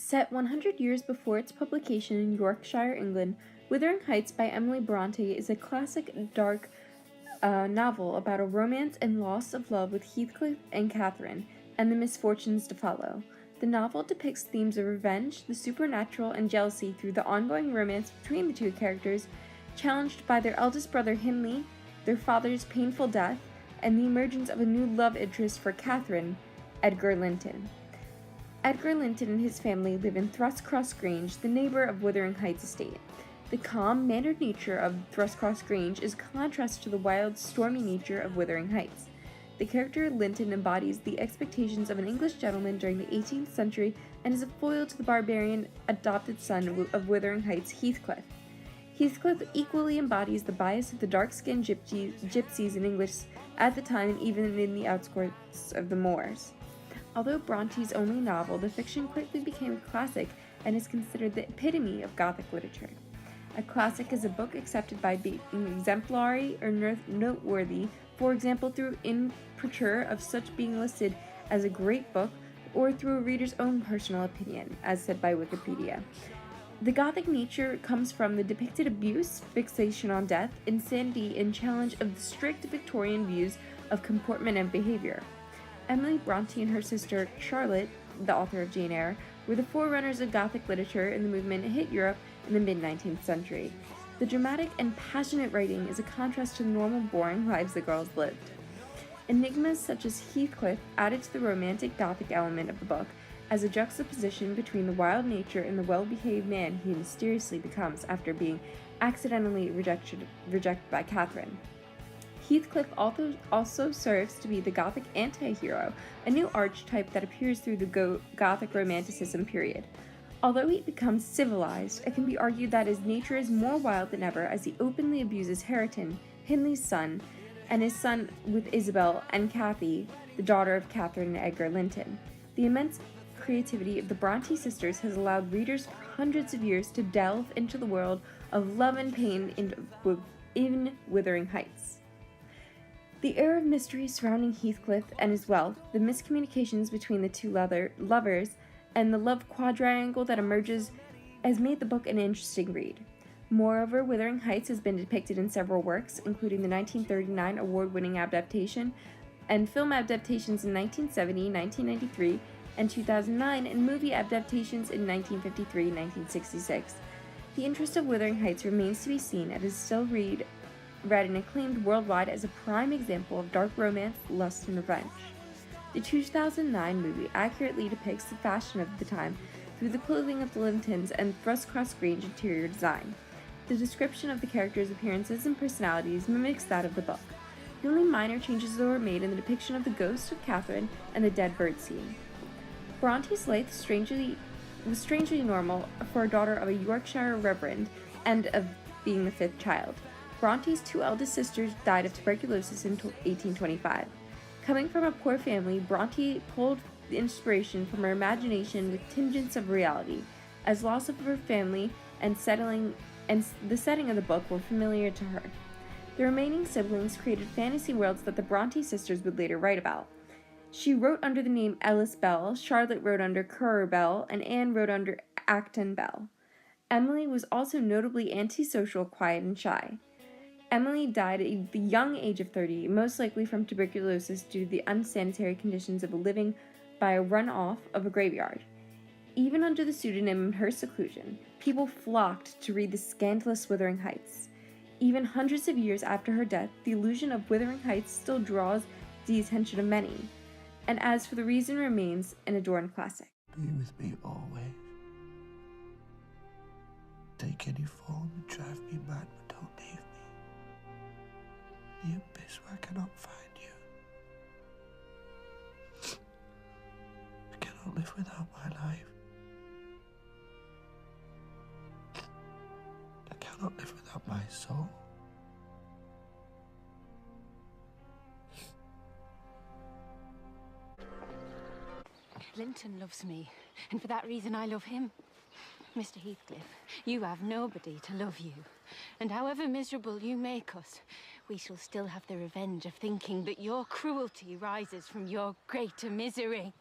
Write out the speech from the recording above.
Set 100 years before its publication in Yorkshire, England, Wuthering Heights by Emily Bronte is a classic dark novel about a romance and loss of love with Heathcliff and Catherine, and the misfortunes to follow. The novel depicts themes of revenge, the supernatural, and jealousy through the ongoing romance between the two characters, challenged by their eldest brother Hindley, their father's painful death, and the emergence of a new love interest for Catherine, Edgar Linton. Edgar Linton and his family live in Thrushcross Grange, the neighbor of Wuthering Heights estate. The calm, mannered nature of Thrushcross Grange is a contrast to the wild, stormy nature of Wuthering Heights. The character Linton embodies the expectations of an English gentleman during the 18th century and is a foil to the barbarian adopted son of Wuthering Heights, Heathcliff. Heathcliff equally embodies the bias of the dark-skinned gypsies in English at the time and even in the outskirts of the moors. Although Bronte's only novel, the fiction quickly became a classic and is considered the epitome of Gothic literature. A classic is a book accepted by being exemplary or noteworthy, for example through imprimatur of such being listed as a great book, or through a reader's own personal opinion, as said by Wikipedia. The Gothic nature comes from the depicted abuse, fixation on death, insanity, and challenge of the strict Victorian views of comportment and behavior. Emily Bronte and her sister Charlotte, the author of Jane Eyre, were the forerunners of Gothic literature in the movement that hit Europe in the mid-19th century. The dramatic and passionate writing is a contrast to the normal, boring lives the girls lived. Enigmas such as Heathcliff added to the romantic Gothic element of the book as a juxtaposition between the wild nature and the well-behaved man he mysteriously becomes after being accidentally rejected by Catherine. Heathcliff also serves to be the Gothic anti-hero, a new archetype that appears through the Gothic Romanticism period. Although he becomes civilized, it can be argued that his nature is more wild than ever as he openly abuses Hareton, Hindley's son, and his son with Isabel and Cathy, the daughter of Catherine and Edgar Linton. The immense creativity of the Bronte sisters has allowed readers for hundreds of years to delve into the world of love and pain in Wuthering Heights. The air of mystery surrounding Heathcliff and his wealth, the miscommunications between the two lovers, and the love quadrangle that emerges has made the book an interesting read. Moreover, Wuthering Heights has been depicted in several works, including the 1939 award-winning adaptation and film adaptations in 1970, 1993, and 2009, and movie adaptations in 1953 and 1966. The interest of Wuthering Heights remains to be seen and is still read and acclaimed worldwide as a prime example of dark romance, lust, and revenge. The 2009 movie accurately depicts the fashion of the time through the clothing of the Lintons and Thrushcross Grange interior design. The description of the characters' appearances and personalities mimics that of the book. The only minor changes that were made in the depiction of the ghost of Catherine and the dead bird scene. Bronte's life was strangely normal for a daughter of a Yorkshire reverend and of being the fifth child. Bronte's two eldest sisters died of tuberculosis in 1825. Coming from a poor family, Bronte pulled the inspiration from her imagination with tinges of reality, as loss of her family and the setting of the book were familiar to her. The remaining siblings created fantasy worlds that the Bronte sisters would later write about. She wrote under the name Ellis Bell, Charlotte wrote under Currer Bell, and Anne wrote under Acton Bell. Emily was also notably antisocial, quiet, and shy. Emily died at the young age of 30, most likely from tuberculosis due to the unsanitary conditions of living by a runoff of a graveyard. Even under the pseudonym in her seclusion, people flocked to read the scandalous Wuthering Heights. Even hundreds of years after her death, the illusion of Wuthering Heights still draws the attention of many, and as for the reason remains an adored classic. Be with me always. Take any form and drive me mad, but don't leave me. The abyss where I cannot find you. I cannot live without my life. I cannot live without my soul. Linton loves me, and for that reason I love him. Mr. Heathcliff, you have nobody to love you, and however miserable you make us, we shall still have the revenge of thinking that your cruelty rises from your greater misery.